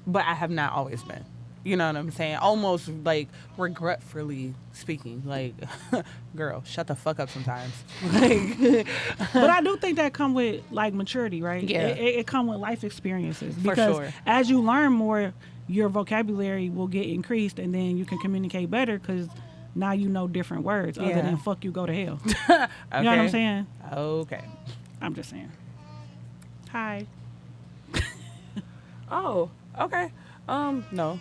But I have not always been. You know what I'm saying? Almost like regretfully speaking. Like, girl, shut the fuck up sometimes. But I do think that come with like maturity, right? Yeah. It come with life experiences. Because For sure. As you learn more, your vocabulary will get increased, and then you can communicate better because now you know different words other than fuck you, go to hell. Okay. You know what I'm saying? Okay. I'm just saying. Hi. Oh, okay. No.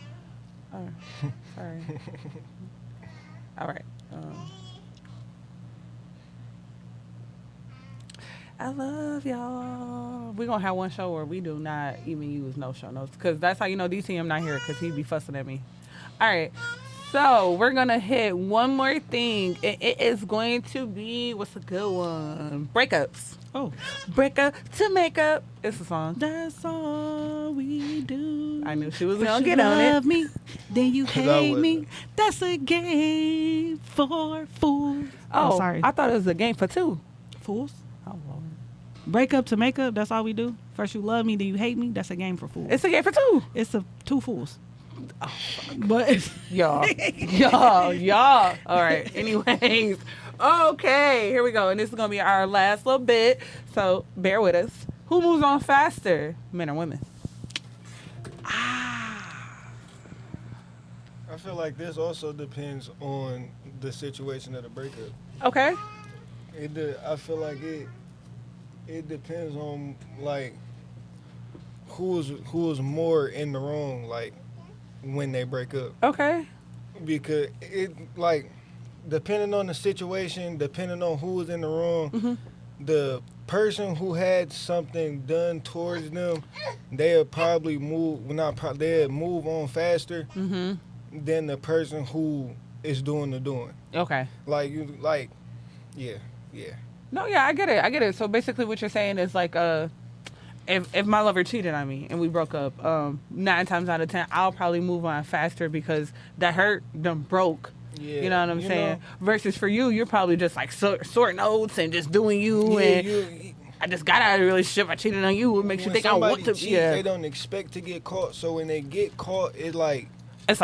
Sorry. All right. I love y'all. We're going to have one show where we do not even use no show notes, because that's how you know DTM not here, because he be fussing at me. All right. So we're going to hit one more thing. It is going to be, what's a good one? Breakups. Oh. Break up to make up. It's a song. That's all we do. I knew she was going First to get you on it. love me, then you hate me. That's a game for fools. Oh, sorry. I thought it was a game for two. Fools? Oh, Lord. Break up to make up, that's all we do. First you love me, then you hate me. That's a game for fools. It's a game for two. It's two fools. Oh, but y'all. All right. Anyways. Okay, here we go. And this is going to be our last little bit. So bear with us. Who moves on faster, men or women? I feel like this also depends on the situation of the breakup. Okay. I feel like it depends on like who's more in the wrong, like when they break up. Okay. Because it like depending on the situation, depending on who was in the wrong, the person who had something done towards them, they'll probably they'll move on faster than the person who is doing the doing. Okay. Yeah. No, yeah, I get it. So basically what you're saying is like if my lover cheated on me and we broke up, 9 times out of 10, I'll probably move on faster because that hurt done broke. Yeah, you know what I'm saying? Versus for you, you're probably just like sorting oats and just doing you. I just got out of a relationship. I cheated on you. What makes you think I want to? Cheat, they don't expect to get caught. So when they get caught, it's like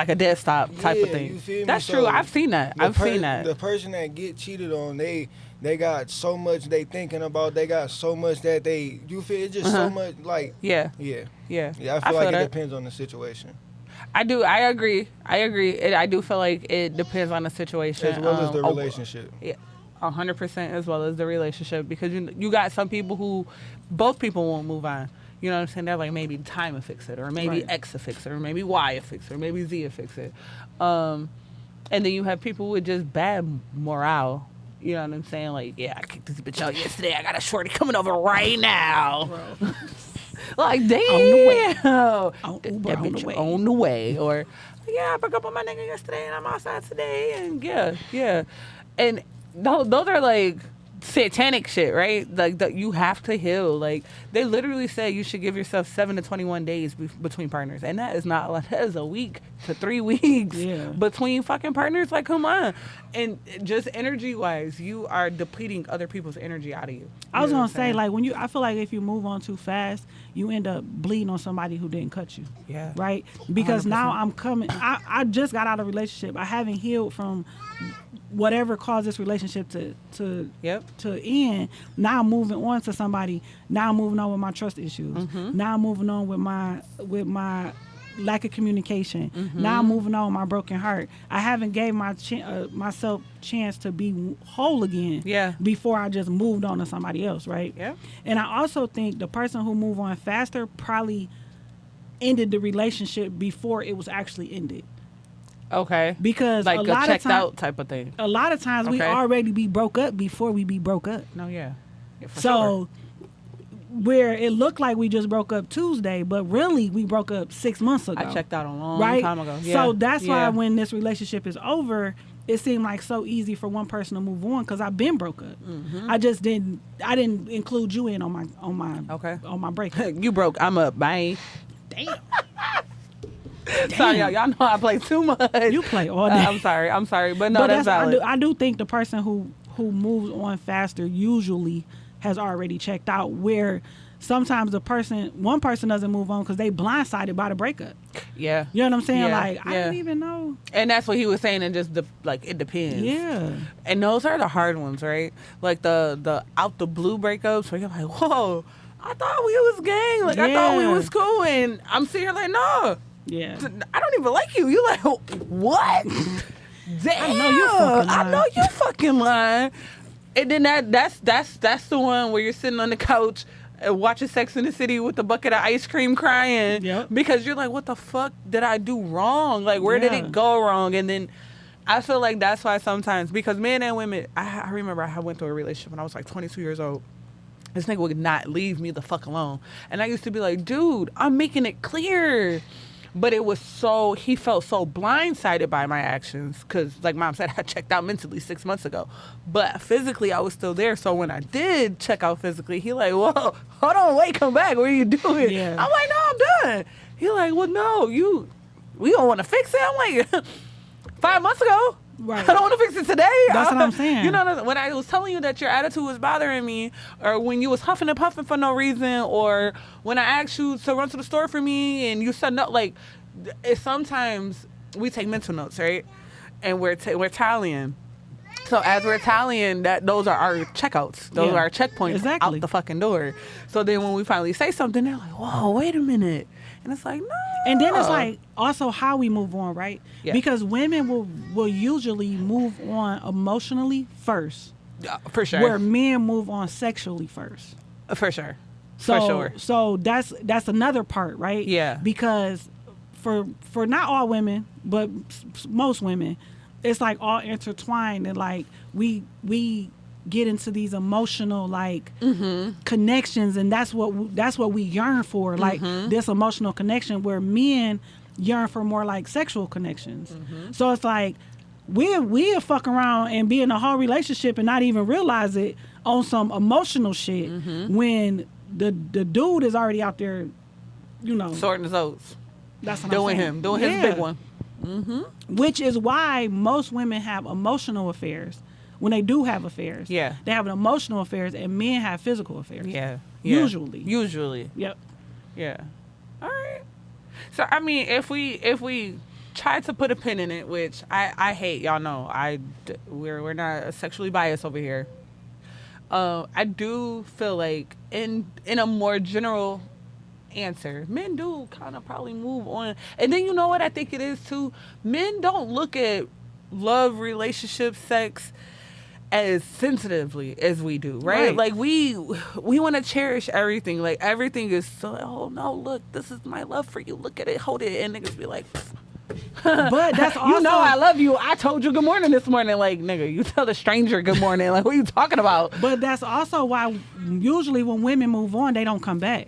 a dead stop type of thing. You feel me? That's true. I've seen that. The person that get cheated on, they got so much they thinking about. They got so much that you feel it's just so much like yeah. I feel like it depends on the situation. I do. I agree. I do feel like it depends on the situation. As well as the relationship. Yeah, 100% as well as the relationship. Because you got some people who, both people won't move on. You know what I'm saying? They're like, maybe time will fix it. Or maybe X will fix it. Or maybe Y will fix it. Or maybe Z will fix it. And then you have people with just bad morale. You know what I'm saying? Like, yeah, I kicked this bitch out yesterday. I got a shorty coming over right now. Bro. Like, damn. That bitch on the way. Or, yeah, I broke up with my nigga yesterday and I'm outside today. And yeah. And those are like satanic shit, right? Like, you have to heal. Like, they literally say you should give yourself 7 to 21 days between partners. And that is not like, that is a week to 3 weeks between fucking partners. Like, come on. And just energy-wise, you are depleting other people's energy out of you. I was going to say, like, I feel like if you move on too fast, you end up bleeding on somebody who didn't cut you. Yeah. Right? Because 100%. Now I just got out of a relationship. I haven't healed from whatever caused this relationship to end. Now I'm moving on to somebody. Now I'm moving on with my trust issues. Mm-hmm. Now I'm moving on with my lack of communication. Mm-hmm. Now I'm moving on with my broken heart. I haven't gave myself chance to be whole again before I just moved on to somebody else, right? Yeah. And I also think the person who moved on faster probably ended the relationship before it was actually ended. Okay. Because like a lot checked out type of thing. A lot of times we already be broke up before we be broke up. No, yeah for so sure. Where it looked like we just broke up Tuesday, but really we broke up 6 months ago. I checked out a long time ago. Yeah. So that's why when this relationship is over, it seemed like so easy for one person to move on because I've been broke up. Mm-hmm. I didn't include you in on my breakup. You broke. I'm up. Bye. Damn. Sorry, y'all know I play too much. You play all day. I'm sorry, but no, that's valid. I do think the person who moves on faster usually has already checked out. Where sometimes one person doesn't move on because they blindsided by the breakup. Yeah, you know what I'm saying? I didn't even know. And that's what he was saying. And just it depends. Yeah. And those are the hard ones, right? Like the out the blue breakups where you're like, whoa, I thought we was gang. Like I thought we was cool, and I'm sitting here like, no. Yeah, I don't even like you. You like what? Damn, I know you fucking lying. And then that's the one where you're sitting on the couch watching Sex in the City with a bucket of ice cream, crying because you're like, what the fuck did I do wrong? Like, where did it go wrong? And then I feel like that's why sometimes, because men and women, I remember I went through a relationship when I was like 22 years old. This nigga would not leave me the fuck alone, and I used to be like, dude, I'm making it clear. But he felt so blindsided by my actions because, like Mom said, I checked out mentally 6 months ago. But physically, I was still there. So when I did check out physically, he like, whoa, hold on, wait, come back. What are you doing? Yeah. I'm like, no, I'm done. He like, well, no, we don't want to fix it. I'm like, 5 months ago. Right. I don't want to fix it today. That's what I'm saying. You know, when I was telling you that your attitude was bothering me, or when you was huffing and puffing for no reason, or when I asked you to run to the store for me and you said no, like, sometimes we take mental notes, right? And we're tallying. So as we're tallying, those are our checkouts. Those are our checkpoints out the fucking door. So then when we finally say something, they're like, whoa, wait a minute. And it's like, no. And then it's like also how we move on, right? Yeah. Because women will usually move on emotionally first. For sure. Where men move on sexually first. For sure. For sure. So that's another part, right? Yeah. Because for not all women, but most women, it's like all intertwined, and like we get into these emotional connections, and that's what we yearn for, like this emotional connection, where men yearn for more like sexual connections. So it's like we'll fuck around and be in a whole relationship and not even realize it on some emotional shit when the dude is already out there, sorting his oats. That's what doing I'm saying. doing his big one. Which is why most women have emotional affairs. When they do have affairs, they have emotional affairs, and men have physical affairs. Usually. Yep. Yeah. All right. So I mean, if we try to put a pin in it, which I hate, y'all know, we're not sexually biased over here. I do feel like in a more general answer, men do kind of probably move on. And then you know what I think it is too? Men don't look at love, relationship, sex as sensitively as we do, right? Like we want to cherish everything. Like everything is so, oh no, look, this is my love for you. Look at it, hold it, and niggas be like, but that's also, you know I love you. I told you good morning this morning. Like, nigga, you tell a stranger good morning. Like, what are you talking about? But that's also why usually when women move on, they don't come back.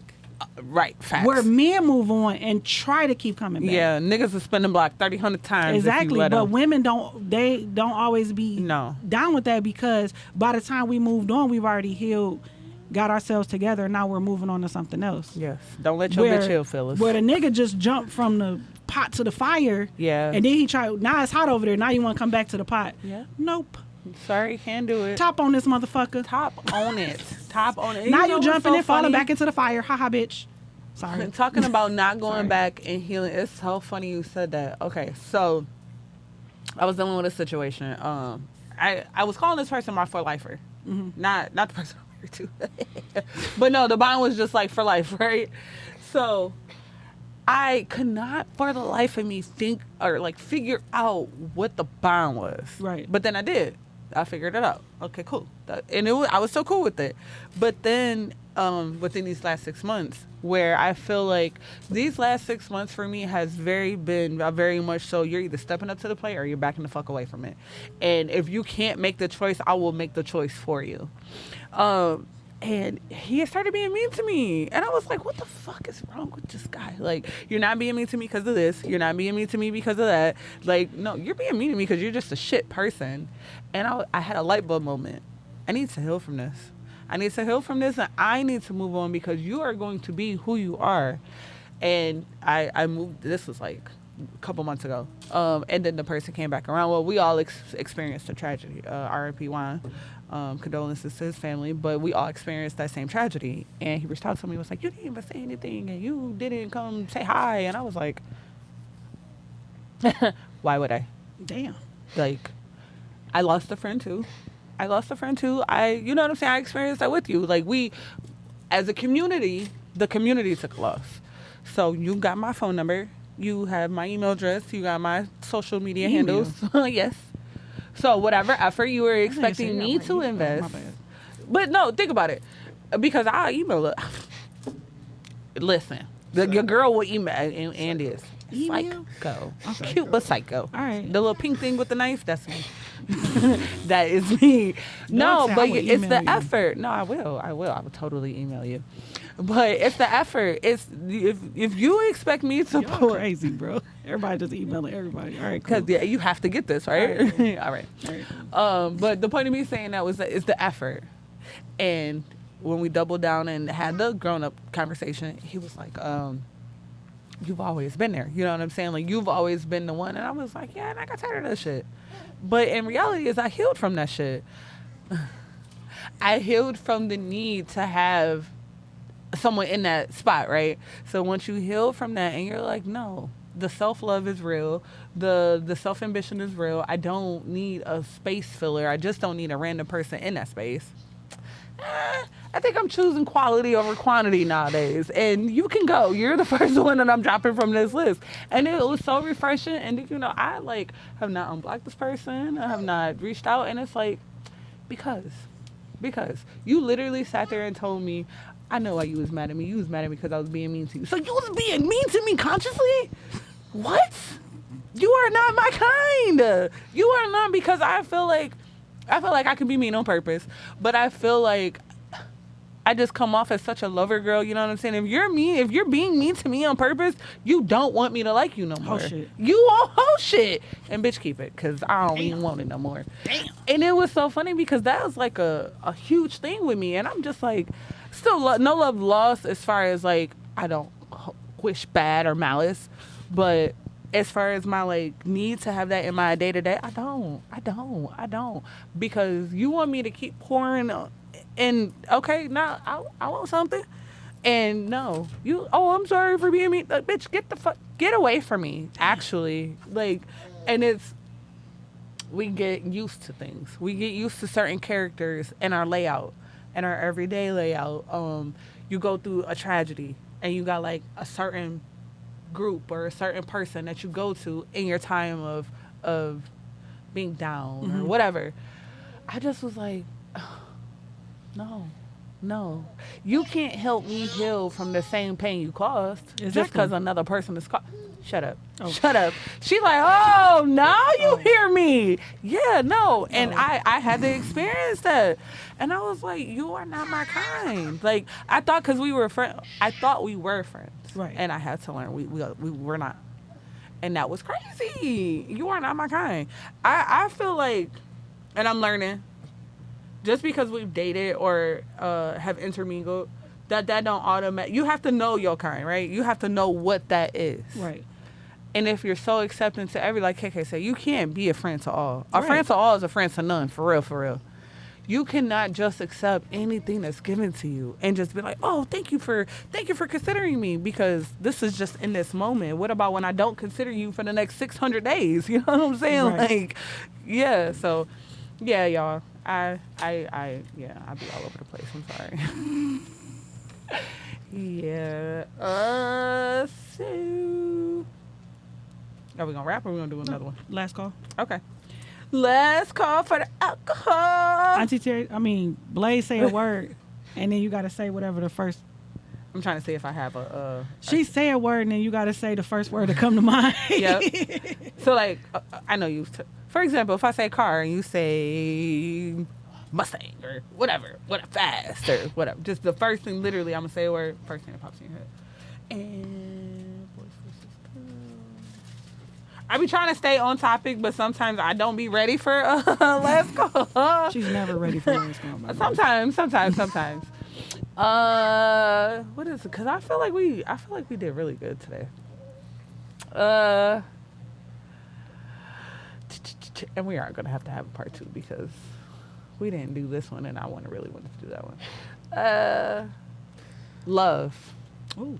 Right, facts. Where men move on and try to keep coming back. Yeah, niggas will spin the block 100 times. Exactly, but them. women don't always be down with that, because by the time we moved on, we've already healed, got ourselves together, and now we're moving on to something else. Yes, don't let your bitch heal, Phyllis. Where the nigga just jumped from the pot to the fire, and then he tried, now it's hot over there, now you want to come back to the pot. Nope. Sorry, can't do it. Top on this motherfucker. Top on it. Top on it. Now you jumping and falling back into the fire. Haha, bitch. Sorry. Talking about not going back and healing. It's so funny you said that. Okay, so I was dealing with a situation. I was calling this person my for lifer. Not the person I'm married to. But no, the bond was just like for life, right? So I could not for the life of me think or like figure out what the bond was. Right. But then I did. I figured it out. Okay, cool. And I was so cool with it. But then within these last 6 months, where I feel like these last 6 months for me has very much so, you're either stepping up to the plate or you're backing the fuck away from it. And if you can't make the choice, I will make the choice for you. And he started being mean to me. And I was like, what the fuck is wrong with this guy? Like, you're not being mean to me because of this. You're not being mean to me because of that. Like, no, you're being mean to me because you're just a shit person. And I had a light bulb moment. I need to heal from this. And I need to move on because you are going to be who you are. And I moved, this was like a couple months ago. And then the person came back around. Well, we all experienced a tragedy. R.I.P. Juan. Condolences to his family, but we all experienced that same tragedy. And he reached out to me, was like, you didn't even say anything, and you didn't come say hi. And I was like, why would I? Damn. Like, I lost a friend too. You know what I'm saying? I experienced that with you. Like, we, as a community, the community took a loss. So you got my phone number, you have my email address, you got my social media handles. Yes. So whatever effort you were expecting me to invest, but no, think about it, because I'll email it. Listen, your girl will email, and is psycho, okay. Cute but psycho. All right, the little pink thing with the knife, that's me. That is me. No, but it's the effort. No, I will totally email you. But it's the effort. It's if you expect me to You're crazy, bro. Everybody just emailing everybody. All right, because you have to get this right. All right. But the point of me saying that was that it's the effort. And when we doubled down and had the grown up conversation, he was like, "You've always been there." You know what I'm saying? Like, you've always been the one. And I was like, "Yeah," and I got tired of that shit. But in reality, is I healed from that shit. I healed from the need to have someone in that spot, right? So once you heal from that and you're like, no, the self-love is real, the self-ambition is real, I don't need a space filler, I just don't need a random person in that space. I think I'm choosing quality over quantity nowadays. And you can go. You're the first one that I'm dropping from this list. And it was so refreshing. And, you know, I, like, have not unblocked this person. I have not reached out. And it's like, because you literally sat there and told me, I know why you was mad at me. You was mad at me because I was being mean to you. So you was being mean to me consciously? What? You are not my kind. You are not, because I feel like I can be mean on purpose, but I feel like I just come off as such a lover girl. You know what I'm saying? If you're being mean to me on purpose, you don't want me to like you no more. Whole shit. You all whole shit. And bitch, keep it, because I don't even want it no more. Damn. And it was so funny because that was like a huge thing with me. And I'm just like, still no love lost as far as like, I don't wish bad or malice. But as far as my like need to have that in my day to day, I don't. Because you want me to keep pouring and okay, now I want something. And no, I'm sorry for being mean. Like, bitch, get away from me. Actually, like, and we get used to things. We get used to certain characters in our layout, in our everyday layout. You go through a tragedy and you got like a certain group or a certain person that you go to in your time of being down or whatever. I just was like, no, you can't help me heal from the same pain you caused just because another person is shut up. She's like, oh, now you hear me. Yeah, no. And I had to experience that. And I was like, you are not my kind. Like, I thought because we were friends. I thought we were friends. Right. And I had to learn we were not. And that was crazy. You are not my kind. I feel like, and I'm learning, just because we've dated or have intermingled, that don't automatic. You have to know your kind, right? You have to know what that is. Right. And if you're so accepting to like KK said, you can't be a friend to all. A friend to all is a friend to none, for real. You cannot just accept anything that's given to you and just be like, oh, thank you for considering me, because this is just in this moment. What about when I don't consider you for the next 600 days? You know what I'm saying? Right. Like, yeah. So, yeah, y'all. I be all over the place. I'm sorry. Yeah. So, are we gonna wrap or are we gonna do another one? Last call. Okay. Let's call for the alcohol. Auntie Terry, Blaze say a word, and then you gotta say whatever the first. I'm trying to see if I have She say a word, and then you gotta say the first word to come to mind. Yep. So like, I know you. For example, if I say car and you say Mustang or whatever, fast or whatever, just the first thing. Literally, I'm gonna say a word. First thing that pops in your head. And I be trying to stay on topic, but sometimes I don't be ready for last call. She's never ready for last call. Sometimes. What is it? Because I feel like we did really good today. And we aren't gonna have to have a part 2 because we didn't do this one, and I really wanted to do that one. Love. Ooh.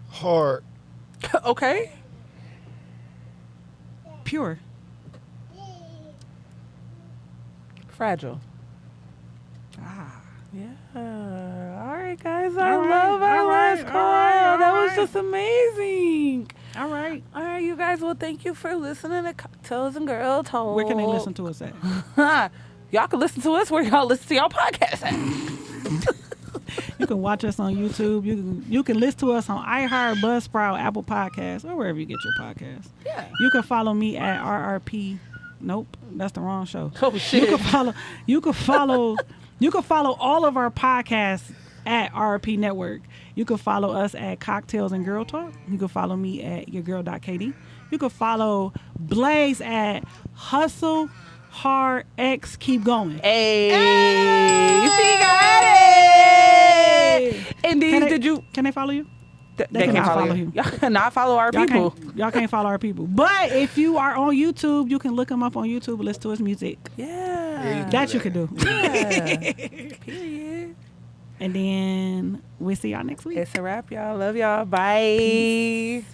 Hard. Okay. Pure. Fragile. Ah. Yeah. All right, guys. I love our last call. That was just amazing. All right, you guys. Well, thank you for listening to Cocktails and Girl Talk. Where can they listen to us at? Y'all can listen to us where y'all listen to y'all podcast at. You can watch us on YouTube. You can listen to us on iHeart, Buzzsprout, Apple Podcasts, or wherever you get your podcasts. Yeah. You can follow me at RRP. Nope, that's the wrong show. Oh shit. You can follow all of our podcasts at RRP Network. You can follow us at Cocktails and Girl Talk. You can follow me at yourgirl.kd. You can follow Blaze at Hustle Hard X Keep Going. Hey, she got it. And Can they follow you? They can follow you. Y'all cannot follow our people. Y'all can't follow our people. But if you are on YouTube, you can look him up on YouTube and listen to his music. Yeah. That you can do. Yeah. Period. And then we'll see y'all next week. It's a wrap, y'all. Love y'all. Bye. Peace.